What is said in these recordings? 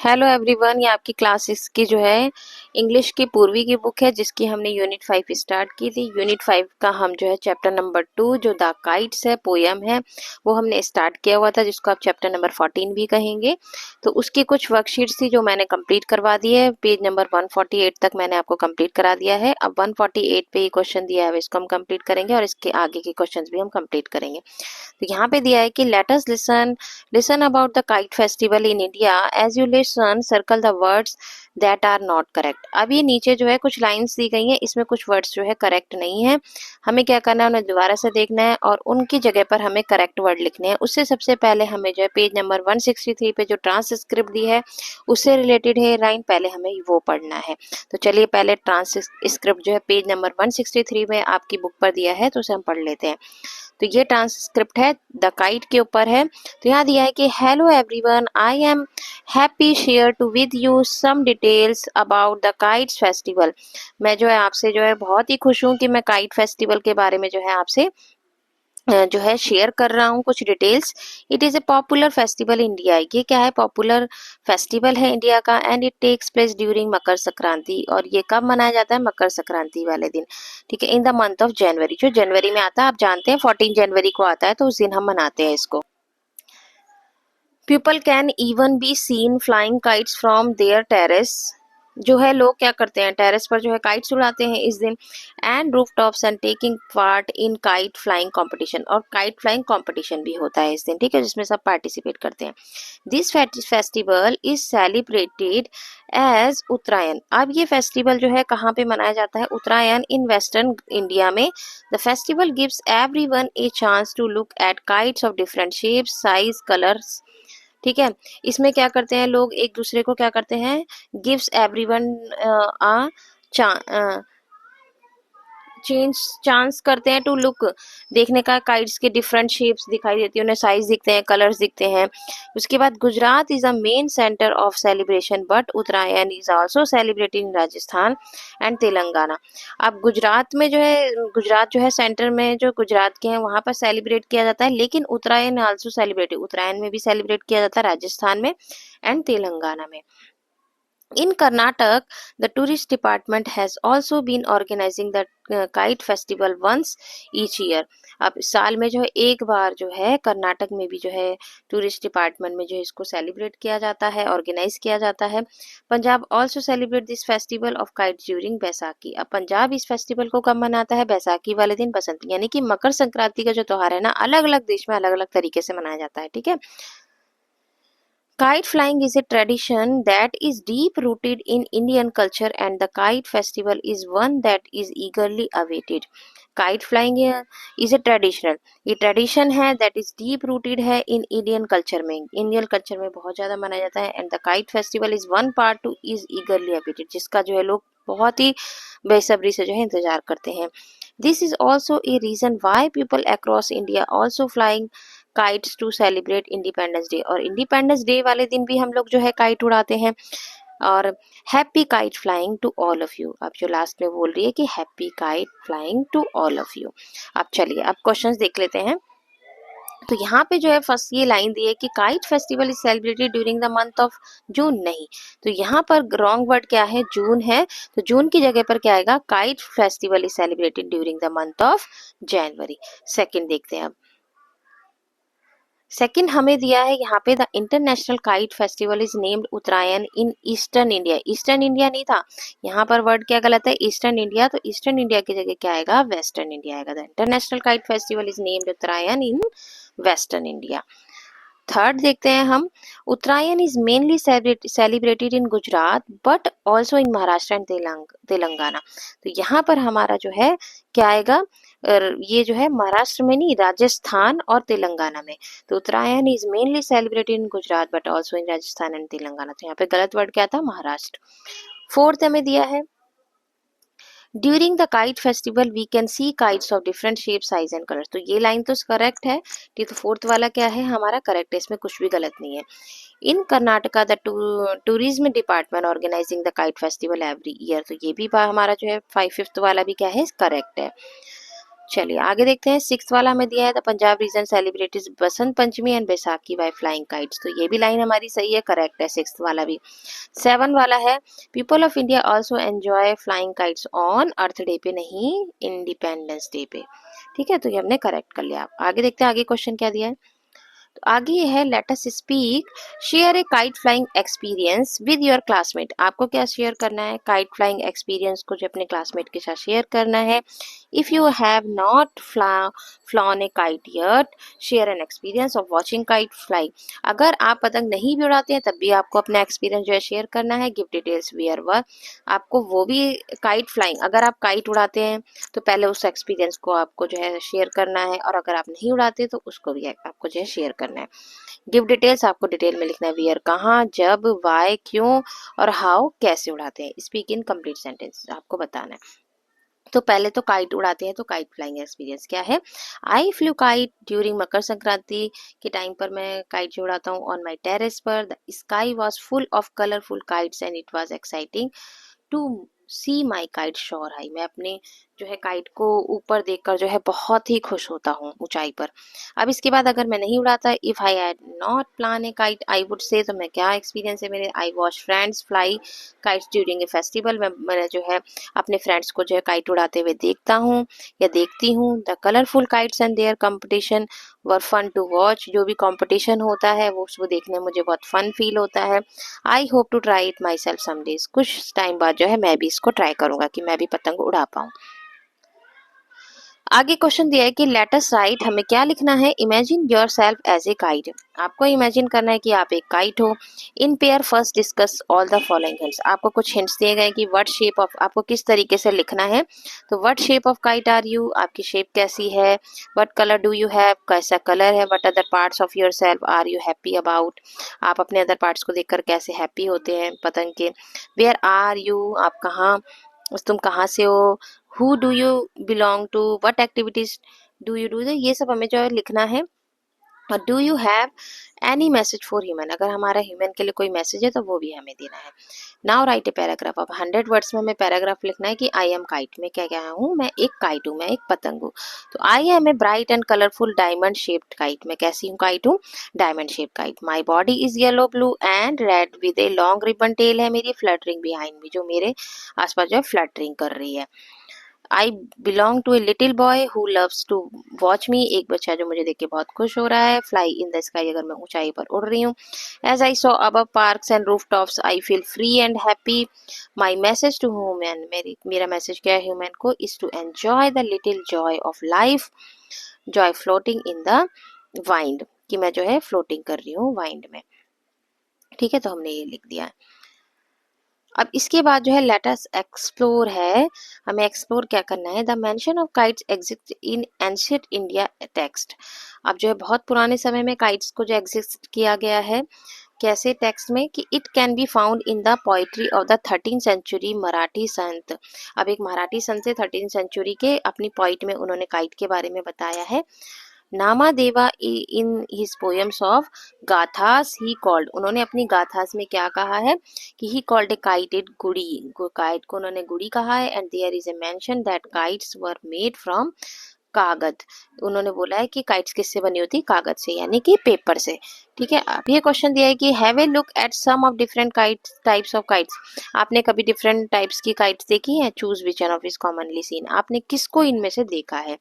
Hello everyone, ये आपकी class 6 की जो है इंग्लिश की पूर्वी की बुक है जिसकी हमने यूनिट 5 स्टार्ट की थी। यूनिट 5 का हम जो है चैप्टर नंबर 2 जो द काइट्स है, पोयम है, वो हमने स्टार्ट किया हुआ था, जिसको आप चैप्टर नंबर 14 भी कहेंगे। तो उसकी कुछ वर्कशीट्स थी जो मैंने कंप्लीट करवा दी है। पेज नंबर 148 तक मैंने आपको कंप्लीट करा दिया है। अब 148 पे ये क्वेश्चन दिया है, इसको हम कंप्लीट करेंगे और इसके आगे के क्वेश्चन भी हम कंप्लीट करेंगे। तो यहाँ पे दिया है कि let us listen about the kite festival in India. As you listen circle the words that are not correct. अब ये नीचे जो है कुछ लाइंस दी गई हैं, इसमें कुछ वर्ड्स जो है करेक्ट नहीं है। हमें क्या करना है, उन्हें दोबारा से देखना है और उनकी जगह पर हमें करेक्ट वर्ड लिखने हैं। उससे सबसे पहले हमें जो है पेज नंबर 163 पे जो ट्रांसक्रिप्ट दी है उससे रिलेटेड है लाइन, पहले हमें वो पढ़ना है। तो चलिए पहले ट्रांसक्रिप्ट जो है पेज नंबर 163 में आपकी बुक पर दिया है, तो उसे हम पढ़ लेते हैं। तो ये ट्रांसक्रिप्ट है, द काइट के ऊपर है। तो यहाँ दिया है कि hello everyone, I am happy share to with you some details about the kites festival. मैं जो है आपसे जो है बहुत ही खुश हूँ कि मैं काइट फेस्टिवल के बारे में जो है आपसे जो है शेयर कर रहा हूँ कुछ details. It is a popular festival India. ये क्या है, पॉपुलर फेस्टिवल है इंडिया का। And it takes place during Makar Sankranti. और ये कब मनाया जाता है, मकर संक्रांति वाले दिन, ठीक है, इन द मंथ ऑफ जनवरी। जो जनवरी में आता है, आप जानते हैं 14 जनवरी को आता है, तो उस दिन हम मनाते हैं इसको। People can even be seen flying kites from their terrace. जो है लोग क्या करते हैं, टेरेस पर जो है काइट्स उड़ाते हैं इस दिन। And roof tops and taking part in kite flying competition. और काइट फ्लाइंग कंपटीशन भी होता है इस दिन, ठीक है, जिसमें सब पार्टिसिपेट करते हैं। This festival is celebrated as Uttarayan. अब ये फेस्टिवल जो है कहाँ पे मनाया जाता है, उत्तरायण, इन वेस्टर्न इंडिया में। The festival gives everyone a chance to look at kites of different shapes, size, colours, ठीक है। इसमें क्या करते हैं लोग, एक दूसरे को क्या करते हैं, गिव्स एवरीवन आ चेंज चांस करते हैं टू लुक, देखने का। काइट्स के डिफरेंट शेप्स दिखाई देती है, उन्हें साइज दिखते हैं, कलर्स दिखते हैं। उसके बाद Gujarat is a main centre of celebration but Uttarayan is also celebrated in Rajasthan and Telangana. अब गुजरात में जो है, गुजरात जो है सेंटर में, जो गुजरात के हैं वहां पर सेलिब्रेट किया जाता है, लेकिन उत्तरायण आल्सो सेलिब्रेटेड, उत्तरायण में भी सेलिब्रेट किया जाता है राजस्थान में एंड तेलंगाना में। In Karnataka, the tourist department has also been organizing the kite festival once each year. अब साल में जो है एक बार जो है कर्नाटक में भी जो है टूरिस्ट डिपार्टमेंट में जो है इसको सेलिब्रेट किया जाता है, ऑर्गेनाइज किया जाता है। Punjab also celebrate this festival of kite during Baisakhi. अब पंजाब इस फेस्टिवल को कब मनाता है, बैसाखी वाले दिन, बसंत, यानी कि मकर संक्रांति का जो त्योहार है ना, अलग अलग देश में अलग अलग तरीके से मनाया जाता है, ठीक है। Kite flying is a tradition that is deep rooted in Indian culture, and the kite festival is one that is eagerly awaited. Kite flying is a traditional, ये tradition है that is deep rooted है in Indian culture में, Indian culture में बहुत ज़्यादा मनाया जाता है। and the kite festival is one part to is eagerly awaited, जिसका जो है लोग बहुत ही बेसब्री से जो है इंतजार करते हैं। This is also a reason why people across India also flying kites to celebrate independence day. और इंडिपेंडेंस डे वाले दिन भी हम लोग जो है काइट उड़ाते हैं। और happy kite flying to all of you. अब जो लास्ट में बोल रही है कि happy kite flying to all of you. अब चलिए अब क्वेश्चंस देख लेते हैं। तो यहाँ पे जो है फर्स्ट ये लाइन दी है कि kite festival is celebrated during the month of June. नहीं, तो यहाँ पर रॉन्ग वर्ड क्या है, जून है। तो जून की जगह पर क्या आएगा, kite festival is celebrated during the month of January. Second देखते हैं अब। सेकंड हमें दिया है यहाँ पे, the international kite festival is named Uttarayan in eastern India. Eastern India नहीं था, यहाँ पर वर्ड क्या गलत है, ईस्टर्न इंडिया। तो ईस्टर्न इंडिया की जगह क्या आएगा, वेस्टर्न इंडिया आएगा। The international kite festival is named Uttarayan in western India. Third देखते हैं हम, उत्तरायण is mainly celebrated in Gujarat but also in Maharashtra and Telangana. तो यहाँ पर हमारा जो है क्या आएगा, ये जो है महाराष्ट्र में नहीं, राजस्थान और तेलंगाना में। तो Uttarayan is mainly celebrated in Gujarat but also in Rajasthan and Telangana. तो यहाँ पे गलत वर्ड क्या था, महाराष्ट्र। फोर्थ हमें दिया है, during the kite festival we can see kites of different shape, size and colours. तो ये लाइन तो करेक्ट है, ये तो फोर्थ वाला क्या है हमारा करेक्ट है, इसमें कुछ भी गलत नहीं है। In Karnataka the tourism department organising the kite festival every year. तो ये भी हमारा जो है फिफ्थ वाला भी क्या है, करेक्ट है। चलिए आगे देखते हैं। सिक्स्थ वाला हमें दिया है, the Punjab region celebrated Basant Panchami and Baisakhi by flying kites. तो ये भी लाइन हमारी सही है, करेक्ट है सिक्स्थ वाला भी। सेवन वाला है, people of India also enjoy flying kites on earth day पे, नहीं इंडिपेंडेंस डे पे। ठीक है, तो ये हमने करेक्ट कर लिया। आगे देखते हैं आगे क्वेश्चन क्या दिया है। तो आगे ये है, let us speak share A kite flying experience with your classmate. आपको क्या शेयर करना है, काइट फ्लाइंग एक्सपीरियंस को जो अपने क्लासमेट के साथ शेयर करना है। If you have not flown A kite yet, share an experience of watching kite fly. अगर आप पतंग नहीं भी उड़ाते हैं तब भी आपको अपना एक्सपीरियंस जो है शेयर करना है। गिव डिटेल्स वेयर वर, आपको वो भी काइट फ्लाइंग, अगर आप काइट उड़ाते हैं तो पहले उस एक्सपीरियंस को आपको जो है शेयर करना है, और अगर आप नहीं उड़ाते तो उसको भी आपको जो है शेयर करना है। गिव डिटेल्स, आपको डिटेल में लिखना है वियर कहाँ, जब, वाई क्यों, और हाउ कैसे उड़ाते हैं। स्पीक इन कंप्लीट सेंटेंस आपको बताना है। तो पहले तो काइट उड़ाते हैं, तो काइट फ्लाइंग एक्सपीरियंस क्या है। I flew kite during Makar Sankranti के टाइम पर मैं काइट जो उड़ाता हूँ ऑन माई टेरेस पर। The sky was full of colourful kites and it was exciting to see my kite soar high. मैं अपने जो है काइट को ऊपर देखकर जो है बहुत ही खुश होता हूँ ऊंचाई पर। अब इसके बाद अगर मैं नहीं उड़ाता, if I had not plan A kite I would say, तो मैं क्या एक्सपीरियंस है मेरे। I watch friends fly kites during a festival. मैं जो है अपने फ्रेंड्स को जो है काइट उड़ाते हुए देखता हूँ या देखती हूँ। The colourful kites and their competition were fun to watch. जो भी कंपटीशन होता है वो उसको देखने में मुझे बहुत फन फील होता है। I hope to try it myself somedays. कुछ टाइम बाद जो है मैं भी इसको ट्राई करूंगा कि मैं भी पतंग उड़ा पाऊँ। आगे क्वेश्चन दिया है कि लेट अस राइट, हमें क्या लिखना है। Imagine your self as a kite. आपको इमेजिन करना है कि आप एक काइट हो। In pair first discuss all the following hints. आपको कुछ हिंट्स दिए गए कि व्हाट शेप ऑफ, आपको किस तरीके से लिखना है। तो what shape of kite are you, आपकी शेप कैसी है। What colour do you have, कैसा कलर है। What other parts of your self are you happy about, आप अपने अदर पार्ट्स को देखकर कैसे हैप्पी होते हैं पतंग के। वेयर आर यू, आप कहाँ, तुम कहाँ से हो। Who do you belong to, what activities do you do, ये सब हमें जो है लिखना है। और do you have any message for human, अगर हमारा ह्यूमन के लिए कोई मैसेज है तो वो भी हमें देना है। Now right a paragraph. अब 100 वर्ड्स में हमें पैराग्राफ लिखना है कि आई एम काइट, मैं क्या क्या हूँ, मैं एक काइट हूँ, मैं एक पतंग हूँ। तो I am a bright and colourful diamond shaped kite, मैं कैसी हूँ काइट हूँ, diamond shape kite. My body is yellow blue and red with a long ribbon tail है मेरी, फ्लटरिंग बिहाइंड मी, जो मेरे आसपास जो है फ्लटरिंग कर रही है। I belong to a little boy who loves to watch me, एक बच्चा जो मुझे देख के बहुत खुश हो रहा है। फ्लाई इन द स्काई, अगर मैं ऊंचाई पर उड़ रही हूँ। As I saw above parks and roof tops I feel free and happy. My message to human, मेरा मैसेज क्या है ह्यूमन को, is to enjoy the little joy of life, joy floating in the wind, कि मैं जो है floating कर रही हूँ वाइंड में। ठीक है, तो हमने ये लिख दिया है। अब इसके बाद जो है लेट अस एक्सप्लोर है, हमें एक्सप्लोर क्या करना है। The mention of kites exist in ancient India text. अब जो है बहुत पुराने समय में काइट्स को जो एग्जिस्ट किया गया है, कैसे टेक्स्ट में, कि it can be found in the poetry of the 13th century Marathi संत। अब एक मराठी संत से 13th सेंचुरी के अपनी पोइट में उन्होंने काइट के बारे में बताया है। Namdeva in his poems of gathas he called, उन्होंने अपनी गाथास में क्या कहा है कि he called a kited gudi, kite को उन्होंने गुड़ी कहा है। And there is a mention that kites were made from kagaz, उन्होंने बोला है कि काइट्स किससे बनी होती, कागज से, यानी कि पेपर से। ठीक है, अब ये क्वेश्चन दिया है कि have a look at some of different kites types of kites. आपने कभी डिफरेंट टाइप्स की काइट्स देखी है। Choose which one of is commonly seen, आपने किसको इनमें से देखा है।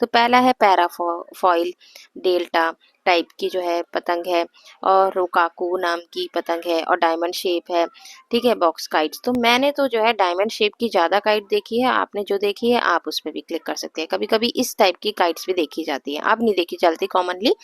तो पहला है पैराफॉइल डेल्टा टाइप की जो है पतंग है, और रोकाकू नाम की पतंग है, और डायमंड शेप है। ठीक है, बॉक्स काइट्स, तो मैंने तो जो है डायमंड शेप की ज़्यादा काइट देखी है। आपने जो देखी है आप उस पर भी क्लिक कर सकते हैं। कभी कभी इस टाइप की काइट्स भी देखी जाती है, अब नहीं देखी चलती कॉमनली,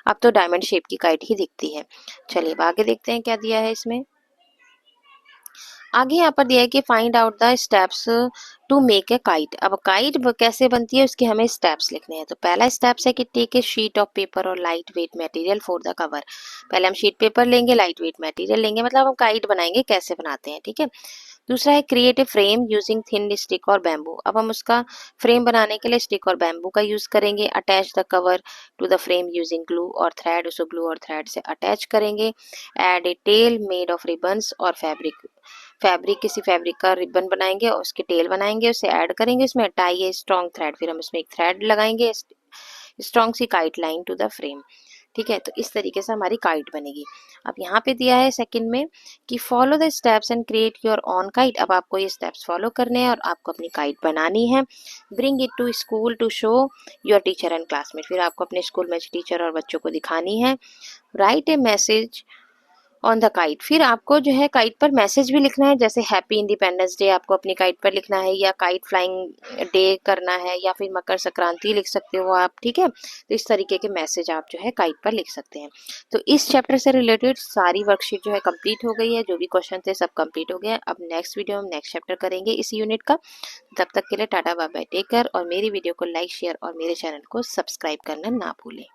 अब तो डायमंड शेप की काइट ही दिखती है। चलिए अब आगे देखते हैं क्या दिया है इसमें। आगे यहाँ पर दिया है कि find out the steps to make a kite. अब काइट कैसे बनती है उसके हमें स्टेप्स लिखने हैं। तो पहला स्टेप्स है कि take a sheet of paper और light weight material for the cover. पहले हम शीट पेपर लेंगे, लाइट वेट मटेरियल लेंगे, मतलब हम काइट बनाएंगे कैसे बनाते हैं। ठीक है, दूसरा है create a frame using thin stick और बैम्बू। अब हम उसका फ्रेम बनाने के लिए स्टिक और बैम्बू का यूज करेंगे। Attach the cover to the frame using glue और थ्रेड, उसको ग्लू और थ्रेड से अटैच करेंगे। Add a tail made of ribbons और फैब्रिक, फैब्रिक, किसी फैब्रिक का रिबन बनाएंगे और उसके टेल बनाएंगे, उसे ऐड करेंगे, इसमें टाई है स्ट्रॉन्ग थ्रेड, फिर हम इसमें एक थ्रेड लगाएंगे, स्ट्रॉन्ग सी kite line to the frame. ठीक है, तो इस तरीके से हमारी काइट बनेगी। अब यहाँ पे दिया है सेकंड में कि follow the steps and create your on kite. अब आपको ये स्टेप्स फॉलो करने हैं और आपको अपनी काइट बनानी है। Bring it to school to show your teacher and classmate, फिर आपको अपने स्कूल में टीचर और बच्चों को दिखानी है। Right A message on the kite, फिर आपको जो है काइट पर मैसेज भी लिखना है, जैसे हैप्पी इंडिपेंडेंस डे आपको अपनी काइट पर लिखना है, या काइट फ्लाइंग डे करना है, या फिर मकर संक्रांति लिख सकते हो आप। ठीक है, तो इस तरीके के मैसेज आप जो है काइट पर लिख सकते हैं। तो इस चैप्टर से रिलेटेड सारी वर्कशीट जो है कंप्लीट हो गई है, जो भी क्वेश्चन थे सब कंप्लीट हो गए। अब नेक्स्ट वीडियो हम नेक्स्ट चैप्टर करेंगे इस यूनिट का। तब तक के लिए टाटा बाय बाय, टेक केयर, और मेरी वीडियो को लाइक शेयर और मेरे चैनल को सब्सक्राइब करना ना भूलें।